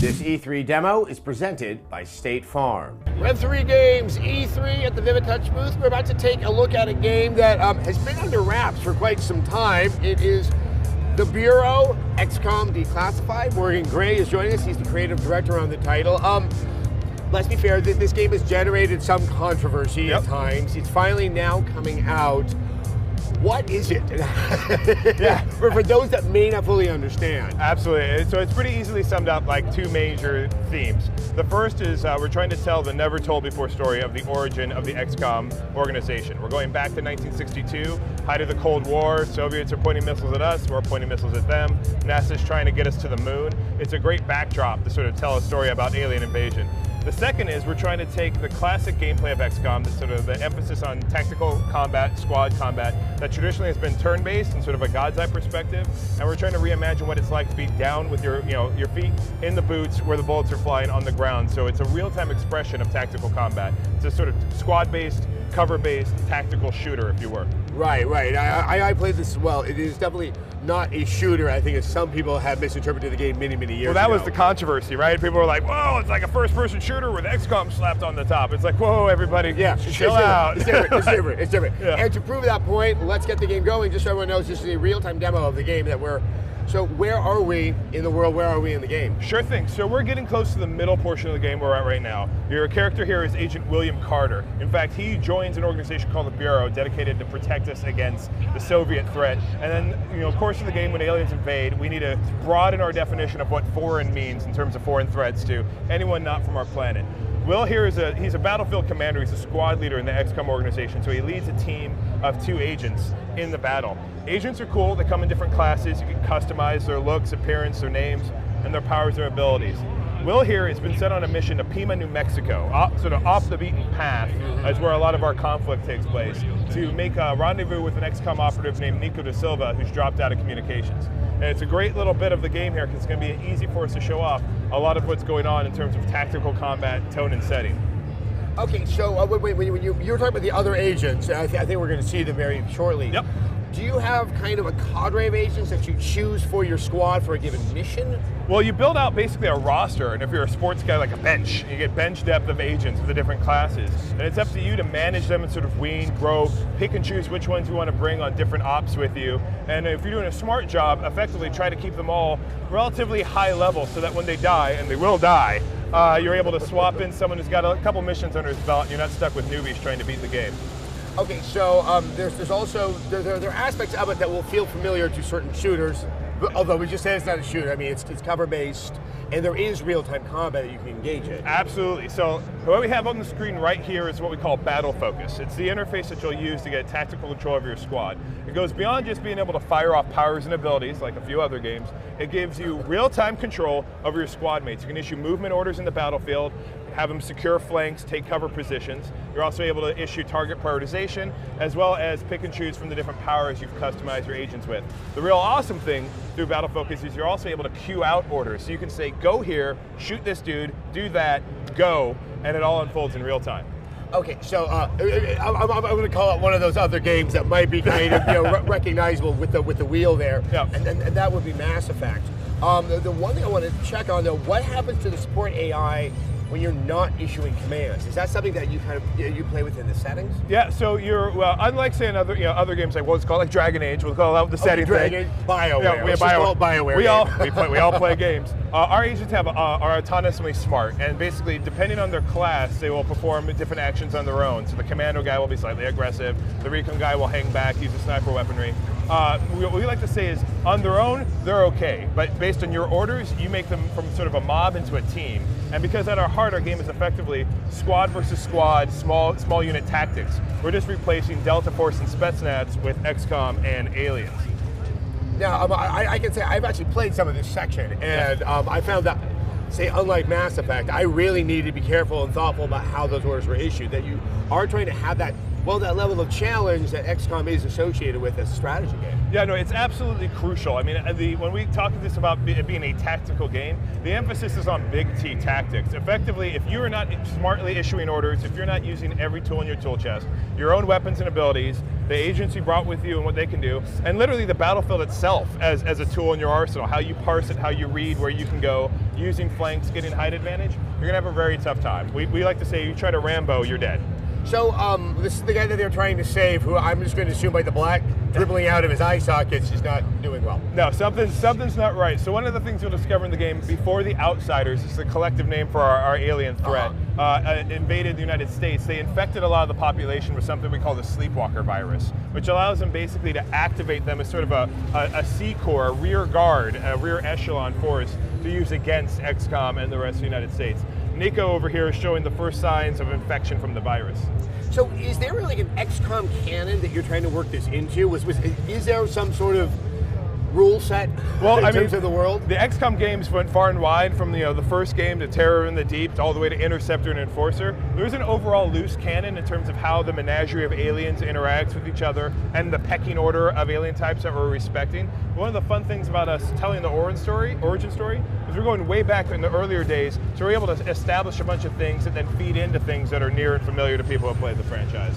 This E3 demo is presented by State Farm. Rev 3 Games, E3 at the Vivid Touch booth. We're about to take a look at a game that has been under wraps for quite some time. It is The Bureau, XCOM Declassified. Morgan Gray is joining us. He's the creative director on the title. Let's be fair, this game has generated some controversy at times. It's finally now coming out. What is it? for those that may not fully understand. Absolutely. So it's pretty easily summed up like two major themes. The first is we're trying to tell the never told before story of the origin of the XCOM organization. We're going back to 1962, height of the Cold War. Soviets are pointing missiles at us, we're pointing missiles at them. NASA's trying to get us to the moon. It's a great backdrop to sort of tell a story about alien invasion. The second is we're trying to take the classic gameplay of XCOM, sort of the emphasis on tactical combat, squad combat, that traditionally has been turn-based and sort of a God's eye perspective, and we're trying to reimagine what it's like to be down with your feet in the boots where the bullets are flying on the ground. So it's a real-time expression of tactical combat. It's a sort of squad-based, cover-based, tactical shooter, if you were. Right. I played this as well. It is definitely not a shooter, I think, as some people have misinterpreted the game many years ago. Well, that was the controversy, right? People were like, whoa, it's like a first-person shooter with XCOM slapped on the top. It's like, whoa, everybody, chill out. It's different. Yeah. And to prove that point, let's get the game going. Just so everyone knows, this is a real-time demo of the game that we're... So where are we in the world? Where are we in the game? Sure thing. So we're getting close to the middle portion of the game we're at right now. Your character here is Agent William Carter. In fact, he joins an organization called the Bureau, dedicated to protect us against the Soviet threat. And then, of course, in the game, when aliens invade, we need to broaden our definition of what foreign means in terms of foreign threats to anyone not from our planet. Will here he's a battlefield commander, he's a squad leader in the XCOM organization, so he leads a team of 2 agents in the battle. Agents are cool, they come in different classes, you can customize their looks, appearance, their names, and their powers and abilities. Will here has been sent on a mission to Pima, New Mexico, sort of off the beaten path, is where a lot of our conflict takes place, to make a rendezvous with an XCOM operative named Nico da Silva, who's dropped out of communications. And it's a great little bit of the game here, because it's going to be easy for us to show off a lot of what's going on in terms of tactical combat, tone, and setting. Okay, so when you were talking about the other agents, I think we're going to see them very shortly. Yep. Do you have kind of a cadre of agents that you choose for your squad for a given mission? Well, you build out basically a roster, and if you're a sports guy, like a bench. You get bench depth of agents for the different classes. And it's up to you to manage them and sort of wean, grow, pick and choose which ones you want to bring on different ops with you. And if you're doing a smart job, effectively try to keep them all relatively high level so that when they die, and they will die, you're able to swap in someone who's got a couple missions under his belt, and you're not stuck with newbies trying to beat the game. Okay, so there's also there are aspects of it that will feel familiar to certain shooters, although we just said it's not a shooter. I mean, it's cover based, and there is real-time combat that you can engage in. Absolutely. So what we have on the screen right here is what we call battle focus. It's the interface that you'll use to get tactical control of your squad. It goes beyond just being able to fire off powers and abilities like a few other games. It gives you real-time control over your squad mates. You can issue movement orders in the battlefield, have them secure flanks, take cover positions. You're also able to issue target prioritization, as well as pick and choose from the different powers you've customized your agents with. The real awesome thing through Battle Focus is you're also able to queue out orders. So you can say, go here, shoot this dude, do that, go, and it all unfolds in real time. Okay, so I'm going to call out one of those other games that might be kind of recognizable with the wheel there, and that would be Mass Effect. The one thing I want to check on though, what happens to the support AI when you're not issuing commands? Is that something that you you play within the settings? Yeah, so unlike say other games like what's called like Dragon Age, we'll call out the setting thing. BioWare. Yeah, BioWare. We all play games. Our agents are autonomously smart, and basically depending on their class, they will perform different actions on their own. So the commando guy will be slightly aggressive. The recon guy will hang back, use a sniper weaponry. What we like to say is, on their own, they're okay, but based on your orders, you make them from sort of a mob into a team. And because at our heart, our game is effectively squad versus squad, small unit tactics. We're just replacing Delta Force and Spetsnaz with XCOM and aliens. Now, I can say I've actually played some of this section, and I found that, say, unlike Mass Effect, I really need to be careful and thoughtful about how those orders were issued, that you are trying to have that well, that level of challenge that XCOM is associated with as a strategy game. Yeah, no, it's absolutely crucial. I mean, when we talk this about it being a tactical game, the emphasis is on big T tactics. Effectively, if you are not smartly issuing orders, if you're not using every tool in your tool chest, your own weapons and abilities, the agents you brought with you and what they can do, and literally the battlefield itself as a tool in your arsenal, how you parse it, how you read, where you can go, using flanks, getting height advantage, you're going to have a very tough time. We like to say, you try to Rambo, you're dead. So this is the guy that they're trying to save, who I'm just going to assume by the black dribbling out of his eye sockets is not doing well. No, something's not right. So one of the things you'll discover in the game, before the Outsiders, is the collective name for our alien threat, invaded the United States, they infected a lot of the population with something we call the Sleepwalker virus, which allows them basically to activate them as sort of a C Corps, a rear guard, a rear echelon force to use against XCOM and the rest of the United States. Nico over here is showing the first signs of infection from the virus. So is there really an XCOM canon that you're trying to work this into? Is there some sort of rule set in terms of the world? The XCOM games went far and wide, from the first game to Terror in the Deep, all the way to Interceptor and Enforcer. There's an overall loose canon in terms of how the menagerie of aliens interacts with each other and the pecking order of alien types that we're respecting. One of the fun things about us telling the origin story is we're going way back in the earlier days, so we're able to establish a bunch of things and then feed into things that are near and familiar to people who play the franchise.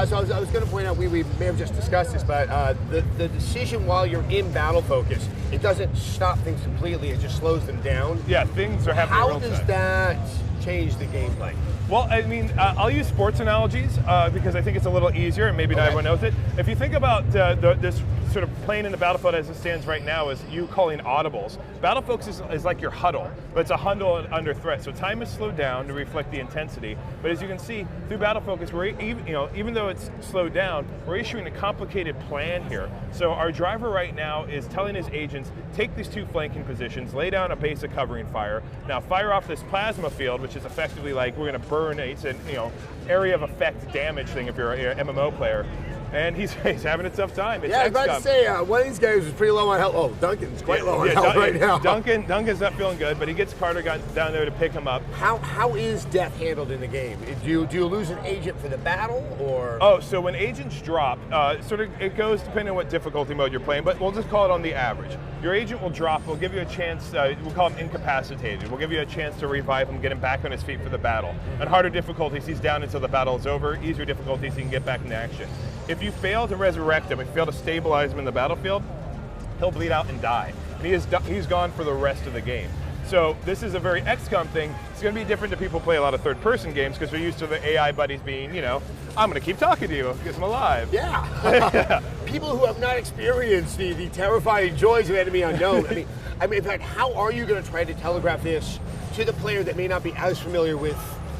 So I was going to point out, we may have just discussed this, but the decision while you're in battle focus, it doesn't stop things completely, it just slows them down. Yeah, things are happening real time. How does that change the gameplay? Well, I mean, I'll use sports analogies because I think it's a little easier and maybe not everyone knows it. If you think about this sort of playing in the battlefield as it stands right now is you calling audibles. Battle focus is like your huddle, but it's a huddle under threat. So time is slowed down to reflect the intensity. But as you can see, through battle focus, we're even though it's slowed down, we're issuing a complicated plan here. So our driver right now is telling his agents, take these two flanking positions, lay down a base of covering fire. Now fire off this plasma field, which is effectively like we're going to burn it's an area of effect damage thing if you're an MMO player. And he's having a tough time. It's I was about to say, one of these guys is pretty low on health. Oh, Duncan's quite low on health right now. Duncan's not feeling good, but he gets Carter down there to pick him up. How is death handled in the game? Do you lose an agent for the battle, or? Oh, so when agents drop, it goes depending on what difficulty mode you're playing, but we'll just call it on the average. Your agent will drop, we'll give you a chance, we'll call him incapacitated. We'll give you a chance to revive him, get him back on his feet for the battle. On harder difficulties, he's down until the battle is over. Easier difficulties, he can get back into action. If you fail to resurrect him, if you fail to stabilize him in the battlefield, he'll bleed out and die. And he's gone for the rest of the game. So this is a very XCOM thing. It's going to be different to people who play a lot of third-person games because they're used to the AI buddies being, I'm going to keep talking to you because I'm alive. Yeah. People who have not experienced the terrifying joys of enemy unknown. I mean, in fact, how are you going to try to telegraph this to the player that may not be as familiar with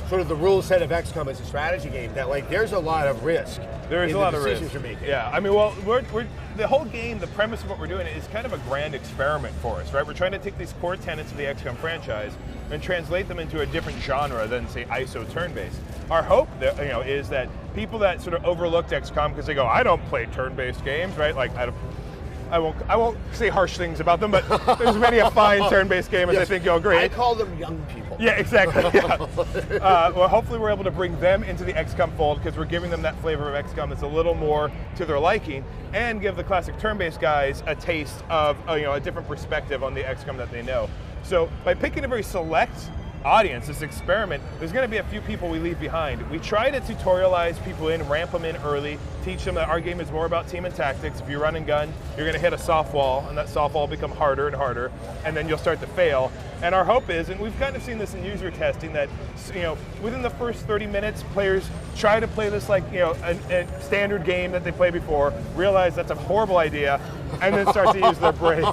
sort of the rule set of XCOM as a strategy game, that there's a lot of risk. There is a lot of risk. You're making. Yeah, I mean, well, we're the whole game, the premise of what we're doing is kind of a grand experiment for us, right? We're trying to take these core tenets of the XCOM franchise and translate them into a different genre than, say, ISO turn-based. Our hope, is that people that sort of overlooked XCOM because they go, I don't play turn-based games, right? Like, I won't say harsh things about them, but there's many a fine turn-based game as I think you'll agree. I call them young people. Yeah, exactly. Yeah. Well, hopefully we're able to bring them into the XCOM fold because we're giving them that flavor of XCOM that's a little more to their liking, and give the classic turn-based guys a taste of a different perspective on the XCOM that they know. So by picking a very select audience, this experiment, there's going to be a few people we leave behind. We try to tutorialize people in, ramp them in early, teach them that our game is more about team and tactics. If you run and gun, you're going to hit a soft wall, and that soft wall will become harder and harder, and then you'll start to fail. And our hope is, and we've kind of seen this in user testing, that within the first 30 minutes, players try to play this like a standard game that they played before, realize that's a horrible idea, and then start to use their brain.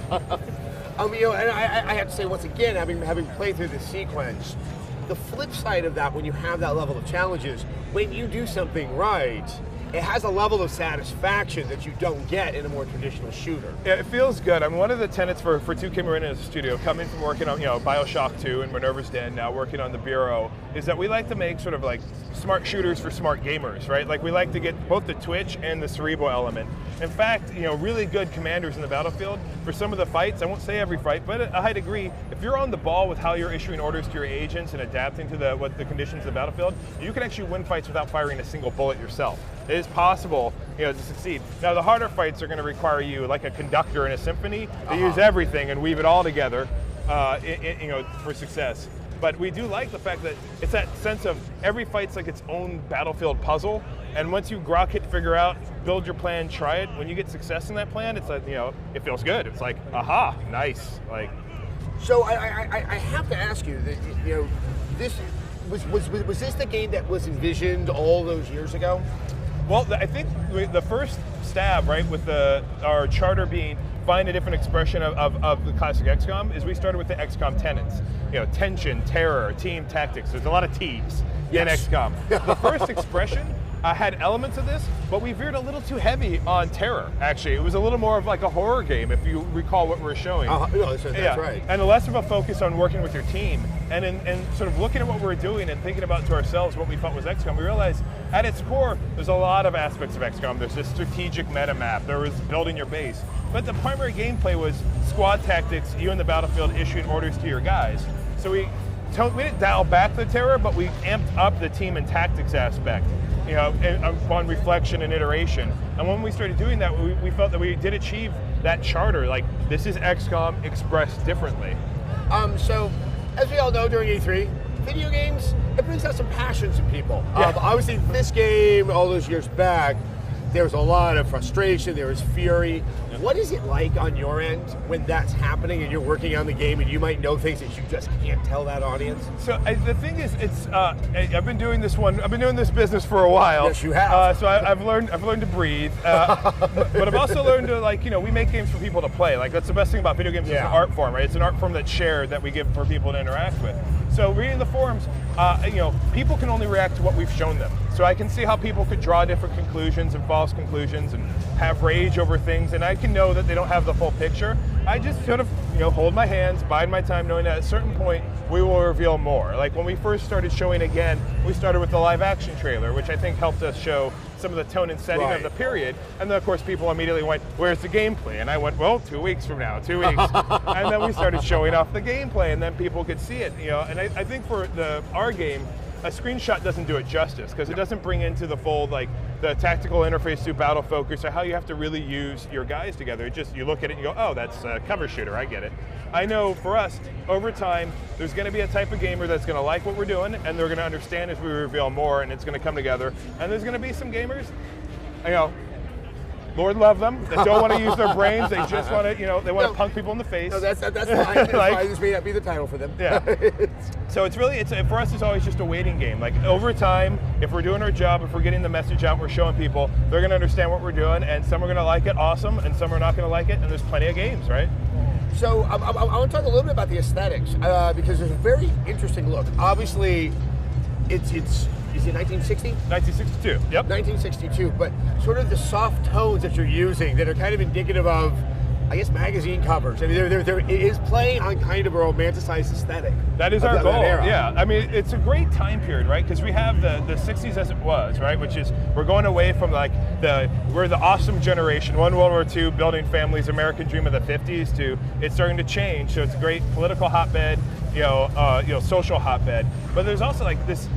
And I have to say, once again, having played through the sequence, the flip side of that, when you have that level of challenges, when you do something right, it has a level of satisfaction that you don't get in a more traditional shooter. Yeah, it feels good. I mean, one of the tenets for 2K Marin as a studio, coming from working on BioShock 2 and Minerva's Den, now working on the Bureau, is that we like to make sort of like smart shooters for smart gamers, right? Like we like to get both the twitch and the cerebral element. In fact, really good commanders in the battlefield, for some of the fights, I won't say every fight, but at a high degree, if you're on the ball with how you're issuing orders to your agents and adapting to what the conditions of the battlefield, you can actually win fights without firing a single bullet yourself. It is possible, to succeed. Now, the harder fights are going to require you, like a conductor in a symphony, to use everything and weave it all together, for success. But we do like the fact that it's that sense of every fight's like its own battlefield puzzle, and once you grok it, figure out, build your plan, try it. When you get success in that plan, it's like it feels good. It's like, aha, nice, like. So I have to ask you that this was this the game that was envisioned all those years ago? Well, I think the first stab, right, with our charter being find a different expression of the classic XCOM, is we started with the XCOM tenets. Tension, terror, team tactics. There's a lot of T's in XCOM. The first expression had elements of this, but we veered a little too heavy on terror, actually. It was a little more of like a horror game, if you recall what we're showing. That's right. And less of a focus on working with your team. And in sort of looking at what we were doing and thinking about to ourselves what we thought was XCOM, we realized at its core, there's a lot of aspects of XCOM. There's this strategic meta map, there was building your base. But the primary gameplay was squad tactics, you in the battlefield issuing orders to your guys. So we didn't dial back the terror, but we amped up the team and tactics aspect, on reflection and iteration. And when we started doing that, we felt that we did achieve that charter. Like, this is XCOM expressed differently. So, as we all know, during E3, video games, it brings out some passions in people. Yeah. Obviously, this game, all those years back, there was a lot of frustration, there was fury. What is it like on your end when that's happening and you're working on the game and you might know things that you just can't tell that audience? So the thing is, I've been doing this business for a while. Yes, you have. So I've learned to breathe, but I've also learned to we make games for people to play. Like, that's the best thing about video games. It's an art form, right? It's an art form that's shared, that we give for people to interact with. So reading the forums, people can only react to what we've shown them. So I can see how people could draw different conclusions and false conclusions and have rage over things, and I can know that they don't have the full picture. I just sort of, hold my hands, bide my time, knowing that at a certain point we will reveal more. Like when we first started showing again, we started with the live action trailer, which I think helped us show some of the tone and setting of the period. And then of course people immediately went, where's the gameplay? And I went, well, 2 weeks from now, 2 weeks. And then we started showing off the gameplay, and then people could see it. And I think for our game, a screenshot doesn't do it justice, because it doesn't bring into the fold like the tactical interface to battle focus, or how you have to really use your guys together. It just, you look at it and you go, oh, that's a cover shooter, I get it. I know for us, over time, there's going to be a type of gamer that's going to like what we're doing, and they're going to understand as we reveal more, and it's going to come together. And there's going to be some gamers, Lord love them, that don't want to use their brains. They just want to, they want to punk people in the face. No, that's fine. That's fine. This may not be the title for them. Yeah. So it's really, for us, it's always just a waiting game. Like, over time, if we're doing our job, if we're getting the message out, we're showing people, they're going to understand what we're doing, and some are going to like it, awesome, and some are not going to like it, and there's plenty of games, right? So I want to talk a little bit about the aesthetics, because there's a very interesting look. Obviously, is it 1960? 1962, yep. 1962, but sort of the soft tones that you're using that are kind of indicative of, I guess, magazine covers. I mean, it is playing on kind of a romanticized aesthetic. That is our goal, yeah. I mean, it's a great time period, right? Because we have the 60s as it was, right? Which is, we're going away from like we're the awesome generation, won World War II, building families, American dream of the 50s, to it's starting to change. So it's a great political hotbed, social hotbed. But there's also like this,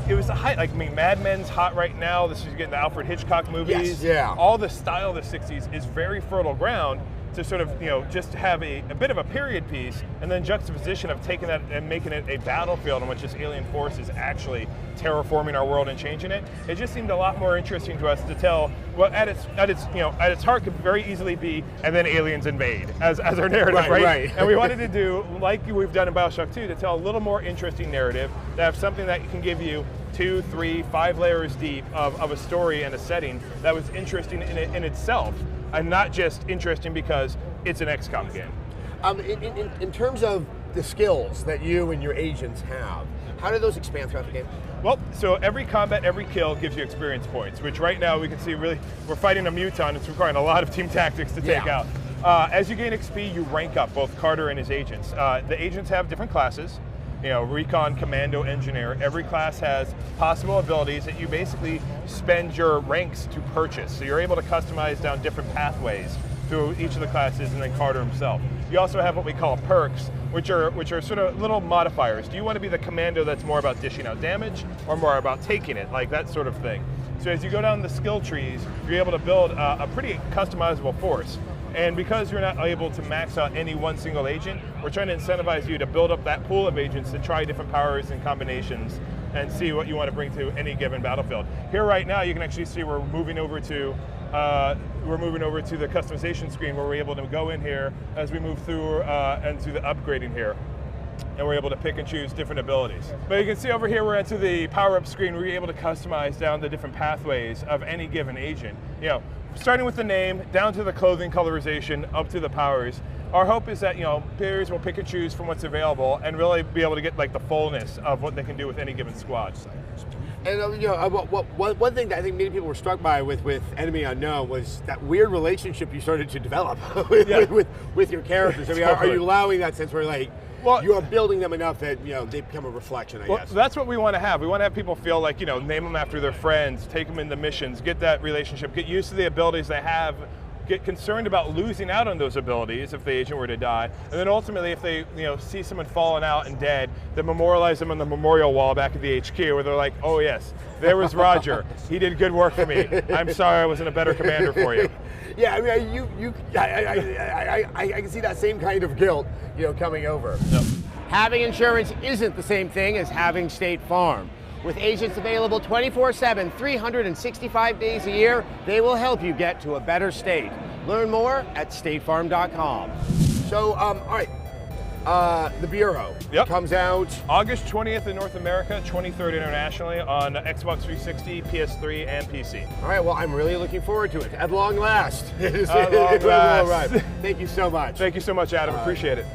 it was the height, like, I mean, Mad Men's hot right now. This is getting the Alfred Hitchcock movies. Yes, yeah. All the style of the 60s is very fertile ground to sort of, just have a bit of a period piece, and then juxtaposition of taking that and making it a battlefield in which this alien force is actually terraforming our world and changing it. It just seemed a lot more interesting to us to tell what at its heart could very easily be, and then aliens invade as our narrative, right? And we wanted to do, like we've done in BioShock 2, to tell a little more interesting narrative, to have something that can give you 2, 3, 5 layers deep of a story and a setting that was interesting in itself, and not just interesting because it's an XCOM game. In terms of the skills that you and your agents have, How do those expand throughout the game? Well, so every combat, every kill gives you experience points, which right now we can see really, we're fighting a muton. It's requiring a lot of team tactics to take out. As you gain XP, you rank up, both Carter and his agents. The agents have different classes. You know, Recon, Commando, Engineer. Every class has possible abilities that you basically spend your ranks to purchase. So you're able to customize down different pathways through each of the classes, and then Carter himself. You also have what we call perks, which are sort of little modifiers. Do you want to be the commando that's more about dishing out damage, or more about taking it, like that sort of thing? So as you go down the skill trees, you're able to build a pretty customizable force. And because you're not able to max out any one single agent, we're trying to incentivize you to build up that pool of agents to try different powers and combinations and see what you want to bring to any given battlefield. Here right now, you can actually see we're moving over to the customization screen, where we're able to go in here as we move through and to the upgrading here. And we're able to pick and choose different abilities. But you can see over here, we're into the power-up screen, where you're able to customize down the different pathways of any given agent. You know, starting with the name, down to the clothing colorization, up to the powers. Our hope is that, you know, players will pick and choose from what's available and really be able to get like the fullness of what they can do with any given squad. And you know, one thing that I think many people were struck by with Enemy Unknown was that weird relationship you started to develop with your characters. I mean, are you allowing that sense where, like, you are building them enough that, you know, they become a reflection, I guess? That's what we want to have. We want to have people feel like, you know, name them after their friends, take them into missions, get that relationship, get used to the abilities they have, get concerned about losing out on those abilities if the agent were to die, and then ultimately if they, you know, see someone falling out and dead, then memorialize them on the memorial wall back at the HQ, where they're like, oh yes, there was Roger. He did good work for me. I'm sorry I wasn't a better commander for you. Yeah, I mean, I can see that same kind of guilt, you know, coming over. Yep. Having insurance isn't the same thing as having State Farm. With agents available 24/7, 365 days a year, they will help you get to a better state. Learn more at statefarm.com. So, all right, the Bureau comes out August 20th in North America, 23rd internationally on Xbox 360, PS3, and PC. All right, well, I'm really looking forward to it. At long last. At long last. Thank you so much. Thank you so much, Adam. Appreciate it.